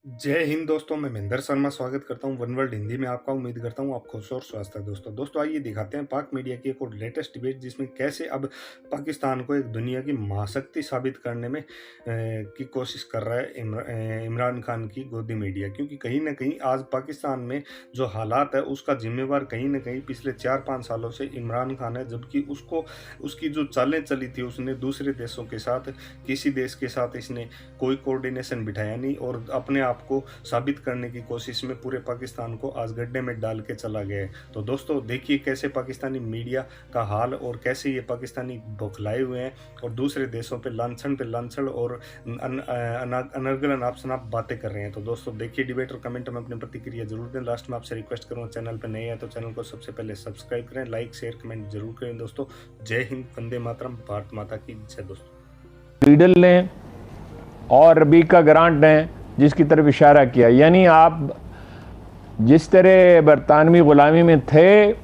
जय हिंद दोस्तों, मैं महेंद्र शर्मा स्वागत करता हूं वन वर्ल्ड हिंदी में आपका। उम्मीद करता हूं आप खुश और स्वस्थ है। दोस्तों आइए दिखाते हैं पाक मीडिया की एक और लेटेस्ट डिबेट, जिसमें कैसे अब पाकिस्तान को एक दुनिया की महाशक्ति साबित करने में की कोशिश कर रहा है इमरान खान की गोदी मीडिया। क्योंकि कहीं ना कहीं आज पाकिस्तान में जो हालात है उसका जिम्मेवार कहीं ना कहीं पिछले 4-5 सालों से इमरान खान है। जबकि उसको उसकी जो चालें चली थी, उसने दूसरे देशों के साथ, किसी देश के साथ इसने कोई कोऑर्डिनेशन बिठाया नहीं और अपने आप को साबित करने की कोशिश में पूरे पाकिस्तान को आज गड्ढे में डाल के चला गया है। तो दोस्तों देखिए कैसे पाकिस्तानी मीडिया का हाल और कैसे ये पाकिस्तानी बौखलाए हुए हैं और दूसरे देशों पे लांछन और अनर्गल अनाप शनाप बातें कर रहे हैं। तो दोस्तों देखिए डिबेट और कमेंट में अपनी प्रतिक्रिया जरूर दें। लास्ट में आपसे रिक्वेस्ट करूँगा, चैनल पर नए हैं तो चैनल को सबसे पहले सब्सक्राइब करें, लाइक शेयर कमेंट जरूर करें। दोस्तों जय हिंद, वंदे मातरम, भारत माता की जय। दोस्तों रीडल ने और रबी का ग्रांट ने जिसकी तरफ इशारा किया, यानी आप जिस तरह बरतानवी ग़ुलामी में थे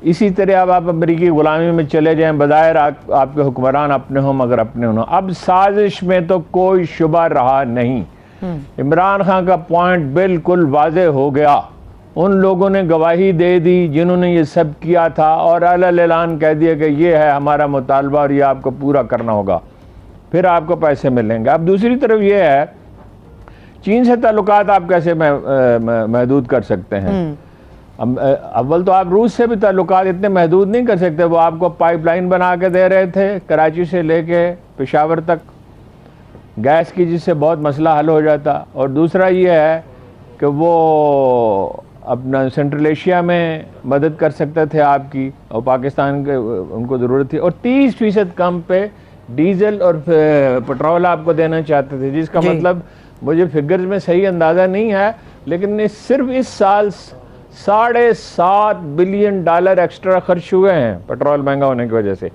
इसी तरह अब आप अमरीकी ग़ुलामी में चले जाएं। बज़ाहिर आपके हुक्मरान अपने हों मगर अपने हों। अब साजिश में तो कोई शुबा रहा नहीं। इमरान खान का पॉइंट बिल्कुल वाज़ेह हो गया। उन लोगों ने गवाही दे दी जिन्होंने ये सब किया था और अलग-ऐलान कह दिया कि ये है हमारा मुतालबा और ये आपको पूरा करना होगा, फिर आपको पैसे मिलेंगे। अब दूसरी तरफ ये है, चीन से ताल्लुकात आप कैसे महदूद कर सकते हैं? अव्वल तो आप रूस से भी ताल्लुकात इतने महदूद नहीं कर सकते। वो आपको पाइपलाइन बना के दे रहे थे कराची से लेके पेशावर तक गैस की, जिससे बहुत मसला हल हो जाता। और दूसरा ये है कि वो अपना सेंट्रल एशिया में मदद कर सकते थे आपकी, और पाकिस्तान के उनको ज़रूरत थी। और 30% कम पे डीजल और पेट्रोल आपको देना चाहते थे, जिसका मतलब मुझे फिगर्स में सही अंदाज़ा नहीं है, लेकिन सिर्फ इस साल $7.5 बिलियन एक्स्ट्रा खर्च हुए हैं पेट्रोल महंगा होने की वजह से।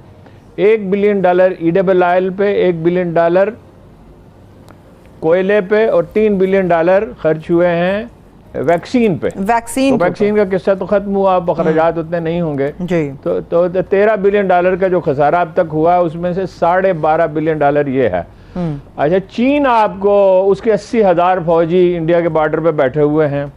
$1 बिलियन EWL पे, $1 बिलियन कोयले पे और $3 बिलियन खर्च हुए हैं वैक्सीन पे। वैक्सीन का किस्सा तो खत्म हुआ, अब अखराजात उतने नहीं होंगे जी। तो $13 बिलियन का जो खसारा अब तक हुआ है उसमें से $12.5 बिलियन ये है। अच्छा, चीन आपको उसके 80,000 फौजी इंडिया के बॉर्डर पे बैठे हुए हैं,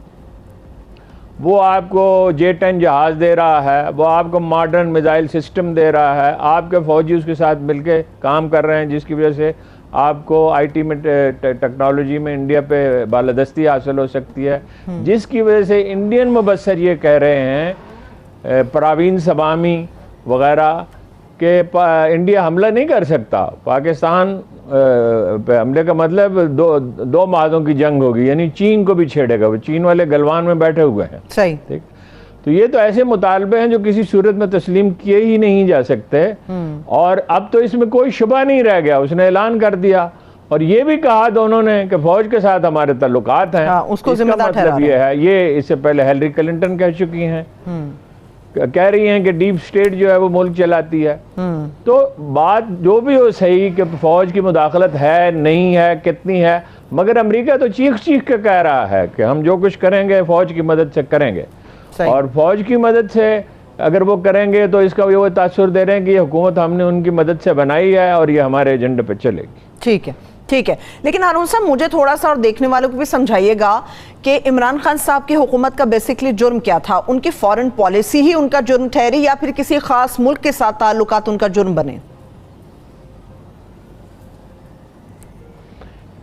वो आपको J-10 जहाज दे रहा है, वो आपको मॉडर्न मिसाइल सिस्टम दे रहा है, आपके फौजी उसके साथ मिलके काम कर रहे हैं, जिसकी वजह से आपको आईटी में टेक्नोलॉजी में इंडिया पे बालादस्ती हासिल हो सकती है, जिसकी वजह से इंडियन मुबस्सर ये कह रहे हैं, परवीन सबामी वगैरह, कि इंडिया हमला नहीं कर सकता। पाकिस्तान पे हमले का मतलब दो महाजों की जंग होगी, यानी चीन को भी छेड़ेगा। वो चीन वाले गलवान में बैठे हुए हैं, सही ठीक। तो ये तो ऐसे मुतालबे हैं जो किसी सूरत में तस्लीम किए ही नहीं जा सकते। और अब तो इसमें कोई शुबा नहीं रह गया, उसने ऐलान कर दिया और ये भी कहा दोनों ने कि फौज के साथ हमारे ताल्लुकात हैं। उसको जिम्मेदार मतलब ये है, ये इससे पहले हिलरी क्लिंटन कह चुकी हैं, कह रही हैं कि डीप स्टेट जो है वो मुल्क चलाती है। तो बात जो भी हो सही कि फौज की मुदाखलत है नहीं है, कितनी है, मगर अमेरिका तो चीख चीख के कह रहा है कि हम जो कुछ करेंगे फौज की मदद से करेंगे। और फौज की मदद से अगर वो करेंगे तो इसका वो तासुर दे रहे हैं कि ये हुकूमत हमने उनकी मदद से बनाई है और ये हमारे एजेंडे पे चलेगी। ठीक है, ठीक है। लेकिन हारून साहब, मुझे थोड़ा सा और देखने वालों को भी समझाइएगा कि इमरान खान साहब की हुकूमत का बेसिकली जुर्म क्या था? उनकी फॉरेन पॉलिसी ही उनका जुर्म ठहरी या फिर किसी खास मुल्क के साथ ताल्लुकात उनका जुर्म बने?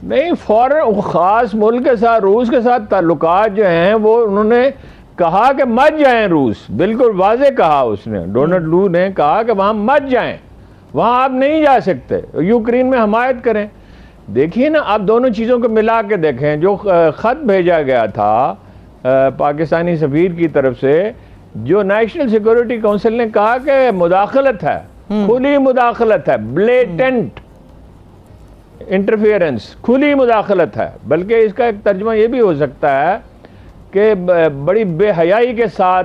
नहीं, फॉरेन खास मुल्क के साथ, रूस के साथ ताल्लुकात जो हैं वो उन्होंने कहा कि मत जाएं रूस, बिल्कुल वाजे कहा उसने, डोनाल्ड लू ने कहा कि वहां मत जाएं, वहां आप नहीं जा सकते, यूक्रेन में हमायत करें। देखिए ना, आप दोनों चीज़ों को मिला के देखें। जो ख़त भेजा गया था पाकिस्तानी सफ़ीर की तरफ से, जो नेशनल सिक्योरिटी काउंसिल ने कहा कि मुदाखलत है, खुली मुदाखलत है, ब्लेटेंट इंटरफेरेंस, खुली मुदाखलत है। बल्कि इसका एक तर्जुमा ये भी हो सकता है कि बड़ी बेहयाई के साथ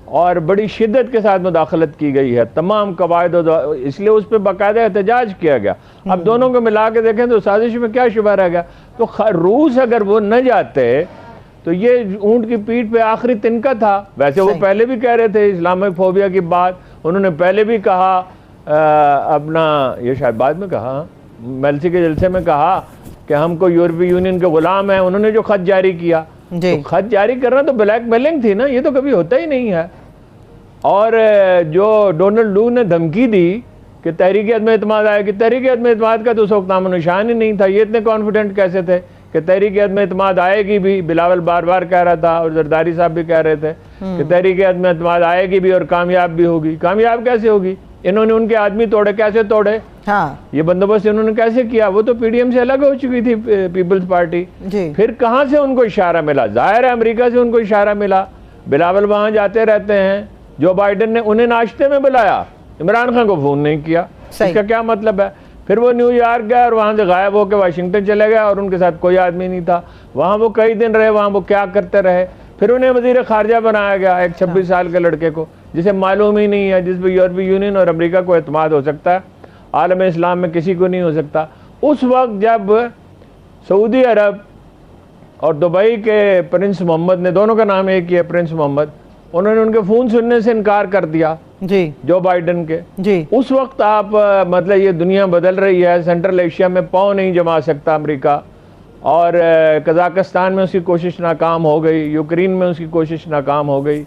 और बड़ी शिद्दत के साथ मुदाखलत की गई है, तमाम कवायद, इसलिए उस पर बाकायदा एहतजाज किया गया। अब दोनों को मिला के देखें तो साजिश में क्या शुबा रह गया? तो रूस अगर वो न जाते तो ये ऊंट की पीठ पे आखिरी तिनका था। वैसे वो पहले भी कह रहे थे इस्लामिक फोबिया की बात, उन्होंने पहले भी कहा, अपना ये शायद बाद में कहा, मेल्सी के जलसे में कहा कि हमको यूरोपीय यूनियन के गुलाम हैं, उन्होंने जो खत जारी किया, तो खत जारी करना तो ब्लैकमेलिंग थी ना, ये तो कभी होता ही नहीं है। और जो डोनाल्ड लू ने धमकी दी कि तहरीक अदम एतमाद आएगी, तहरीक अदम एतमाद का तो उस वक्त नामो निशान ही नहीं था। ये इतने कॉन्फिडेंट कैसे थे कि तहरीक अदम एतमाद आएगी भी? बिलावल बार बार कह रहा था और जरदारी साहब भी कह रहे थे कि तहरीक अदम एतमाद आएगी भी और कामयाब भी होगी। कामयाब कैसे होगी? इन्होंने उनके आदमी तोड़े, कैसे तोड़े? हाँ। ये बंदोबस्त इन्होंने कैसे किया? वो तो पीडीएम से अलग हो चुकी थी, पीपल्स पार्टी। फिर कहाँ से उनको इशारा मिला? जाहिर है अमेरिका से उनको इशारा मिला। बिलावल वहां जाते रहते हैं, जो बाइडेन ने उन्हें नाश्ते में बुलाया, इमरान खान को फोन नहीं किया। इसका क्या मतलब है? फिर वो न्यूयॉर्क गए और वहां से गायब होकर वाशिंगटन चले गए और उनके साथ कोई आदमी नहीं था। वहां वो कई दिन रहे, वहां वो क्या करते रहे। फिर उन्हें वजीर खारजा बनाया गया, एक 26 साल के लड़के को, जिसे मालूम ही नहीं है, जिस पर यूरोपीय यूनियन और अमेरिका को एतमाद हो सकता है, आलम इस्लाम में किसी को नहीं हो सकता। उस वक्त जब सऊदी अरब और दुबई के प्रिंस मोहम्मद ने, दोनों का नाम एक ही है, प्रिंस मोहम्मद, उन्होंने उनके फोन सुनने से इनकार कर दिया जी, जो बाइडेन के जी। उस वक्त आप मतलब ये दुनिया बदल रही है। सेंट्रल एशिया में पाँव नहीं जमा सकता अमेरिका, और कजाकिस्तान में उसकी कोशिश नाकाम हो गई, यूक्रेन में उसकी कोशिश नाकाम हो गई,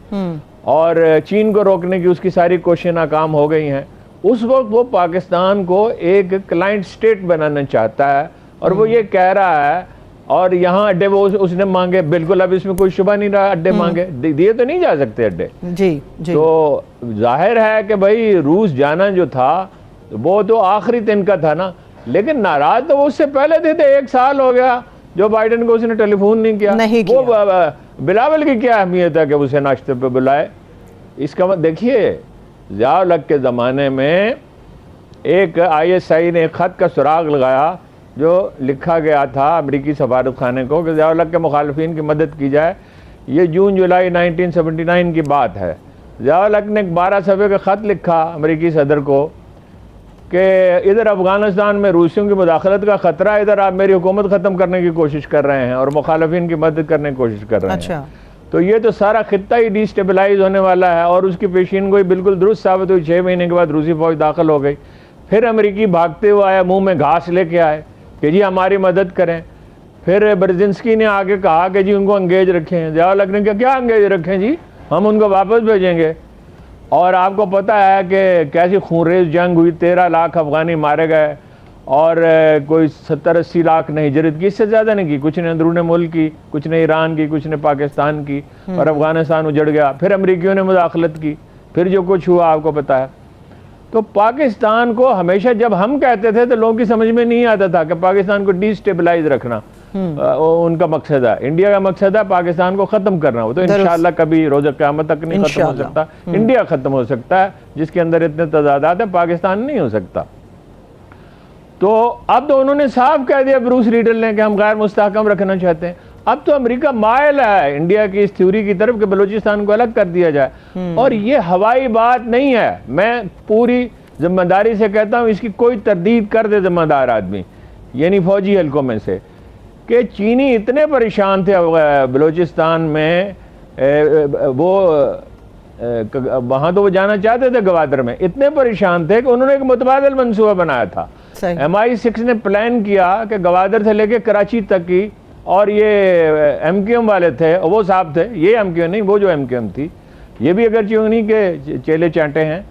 और चीन को रोकने की उसकी सारी कोशिशें नाकाम हो गई हैं। उस वक्त वो पाकिस्तान को एक क्लाइंट स्टेट बनाना चाहता है और वो ये कह रहा है, और यहाँ अड्डे वो उसने मांगे, बिल्कुल अब इसमें कोई शुबा नहीं रहा, अड्डे मांगे, दिए तो नहीं जा सकते अड्डे जी। तो जाहिर है कि भाई रूस जाना जो था वो तो आखिरी दिन का था ना, लेकिन नाराज तो वो उससे पहले थे। 1 साल हो गया जो बाइडेन को उसने टेलीफोन नहीं किया। वो बिलावल की क्या अहमियत है कि उसे नाश्ते पे बुलाए? इसका मतलब देखिए, ज़िया-उल-हक के ज़माने में एक ISI ने खत का सुराग लगाया जो लिखा गया था अमरीकी सफारत खाने को कि ज़िया-उल-हक के मुखालफिन की मदद की जाए। ये जून-जुलाई 1979 की बात है। ज़िया-उल-हक ने 12 सफ़े का ख़त लिखा अमरीकी सदर को कि इधर अफ़गानिस्तान में रूसियों की मुदाखलत का ख़तरा है, इधर आप मेरी हुकूमत ख़त्म करने की कोशिश कर रहे हैं और मुखालफिन की मदद करने की कोशिश कर रहे हैं। तो ये तो सारा खित्ता ही डिस्टेबलाइज होने वाला है। और उसकी पेशीन गोई बिल्कुल दुरुस्त साबित हुई। 6 महीने के बाद रूसी फौज दाखिल हो गई। फिर अमरीकी भागते हुए आया, मुंह में घास लेके आए कि जी हमारी मदद करें। फिर ब्रेजिंस्की ने आगे कहा कि जी उनको अंगेज रखें। ज़िया-उल-हक ने कहा क्या अंगेज रखें जी, हम उनको वापस भेजेंगे। और आपको पता है कि कैसी खूनरेज जंग हुई, 13 लाख अफगानी मारे गए और कोई 70-80 लाख ने हिजरत की, इससे ज़्यादा नहीं की। कुछ ने अंदरूनी मुल्क की, कुछ ने ईरान की, कुछ ने पाकिस्तान की, और अफगानिस्तान उजड़ गया। फिर अमरीकियों ने मुदाखलत की, फिर जो कुछ हुआ आपको पता है। तो पाकिस्तान को हमेशा जब हम कहते थे तो लोगों की समझ में नहीं आता था कि पाकिस्तान को डिस्टेबलाइज रखना उनका मकसद है। इंडिया का मकसद है पाकिस्तान को ख़त्म करना। वो तो इंशाअल्लाह कभी रोज़ क़यामत तक नहीं ख़त्म हो सकता। इंडिया ख़त्म हो सकता है जिसके अंदर इतने तजादात है, पाकिस्तान नहीं हो सकता। तो अब तो उन्होंने साफ कह दिया ब्रूस रीडल ने कि हम गैर मुस्तहकम रखना चाहते हैं। अब तो अमेरिका मायल है इंडिया की इस थ्योरी की तरफ कि बलूचिस्तान को अलग कर दिया जाए। और ये हवाई बात नहीं है, मैं पूरी जिम्मेदारी से कहता हूँ, इसकी कोई तरदीद कर दे जिम्मेदार आदमी, यानी फौजी हल्कों में से, कि चीनी इतने परेशान थे बलूचिस्तान में। वो वहाँ तो वो जाना चाहते थे गवादर में, इतने परेशान थे कि उन्होंने एक मुतबादिल मनसूबा बनाया था। MI6 ने प्लान किया कि गवादर से लेके कराची तक की, और ये MQM वाले थे, वो साहब थे, ये MQM नहीं, वो जो MQM थी, ये भी अगर उन्हीं के चेले चांटे हैं,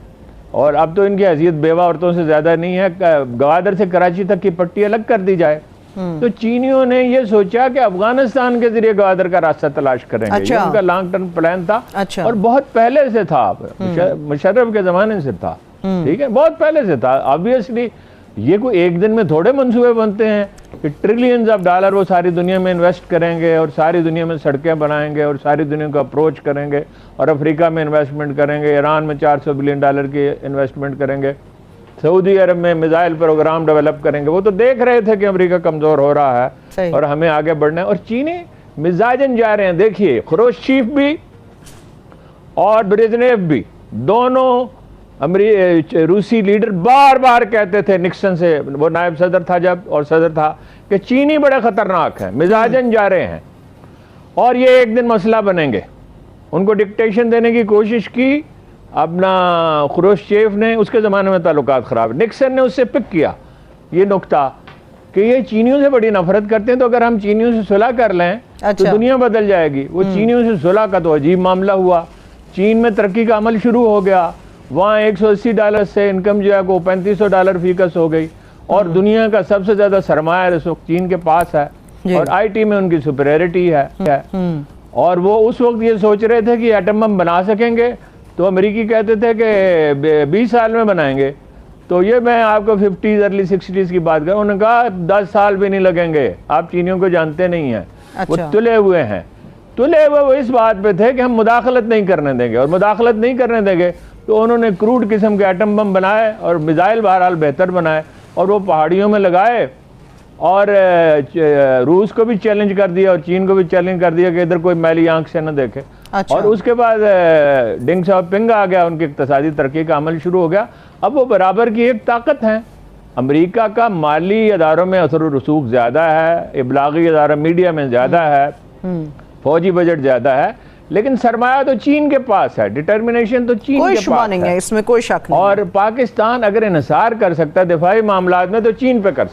और अब तो इनकी हैसियत बेवा औरतों से ज़्यादा नहीं है। गवादर से कराची तक की पट्टी अलग कर दी जाए। तो चीनियों ने ये सोचा कि अफगानिस्तान के जरिए गवादर का रास्ता तलाश करेंगे। ये उनका लॉन्ग टर्म प्लान था। और बहुत पहले से था, मुशर्रफ के ज़माने से था, ठीक है, बहुत पहले से था। ऑब्वियसली ये कोई एक दिन में थोड़े मंसूबे बनते हैं कि ट्रिलियंस ऑफ डॉलर वो सारी दुनिया में इन्वेस्ट करेंगे और सारी दुनिया में सड़कें बनाएंगे और सारी दुनिया को अप्रोच करेंगे और अफ्रीका में इन्वेस्टमेंट करेंगे, ईरान में $400 बिलियन की इन्वेस्टमेंट करेंगे, सऊदी अरब में मिसाइल प्रोग्राम डेवलप करेंगे। वो तो देख रहे थे कि अमेरिका कमज़ोर हो रहा है और हमें आगे बढ़ना है। और चीनी मिजाजन जा रहे हैं। देखिए खुरुश्चीफ भी और ब्रेजनेव भी, दोनों रूसी लीडर बार बार कहते थे निक्सन से, वो नायब सदर था जब और सदर था, कि चीनी बड़े खतरनाक हैं, मिजाजन जा रहे हैं और ये एक दिन मसला बनेंगे। उनको डिक्टेशन देने की कोशिश की अपना खुरुश्चेफ ने, उसके ज़माने में ताल्लुकात ख़राब। निक्सन ने उससे पिक किया ये नुक्ता कि ये चीनियों से बड़ी नफरत करते हैं, तो अगर हम चीनियों से सुलह कर लें तो दुनिया बदल जाएगी। वो चीनियों से सुलह का तो अजीब मामला हुआ। चीन में तरक्की का अमल शुरू हो गया, वहाँ $180 से इनकम जो है वो $3500 फीकस हो गई, और दुनिया का सबसे ज्यादा सरमाया इस वक्त चीन के पास है, और आईटी में उनकी सुपीरियरिटी है। और वो उस वक्त ये सोच रहे थे कि एटम बम बना सकेंगे, तो अमेरिकी कहते थे कि 20 साल में बनाएंगे। तो ये मैं आपको 50s अर्ली 60s की बात करूँ, उन्होंने कहा 10 साल भी नहीं लगेंगे, आप चीनियों को जानते नहीं हैं। वो तुले हुए हैं, तुले हुए वो इस बात पे थे कि हम मुदाखलत नहीं करने देंगे, और मुदाखलत नहीं करने देंगे तो उन्होंने क्रूड किस्म के एटम बम बनाए और मिसाइल बहरहाल बेहतर बनाए, और वो पहाड़ियों में लगाए, और रूस को भी चैलेंज कर दिया और चीन को भी चैलेंज कर दिया कि इधर कोई मैली आंख से न देखे। और उसके बाद डिंग शाओपिंग आ गया, उनकी इक्तिसादी तरक्की का अमल शुरू हो गया। अब वो बराबर की एक ताकत है। अमेरिका का माली अदारों में असर व रसूख ज़्यादा है, इबलागी अदारा मीडिया में ज़्यादा है, फौजी बजट ज़्यादा है, लेकिन सरमाया तो चीन के पास है, डिटर्मिनेशन तो चीन के पास नहीं है, इसमें कोई शक नहीं। और पाकिस्तान अगर इन्हिसार कर सकता है दिफाई मामलात में तो चीन पे कर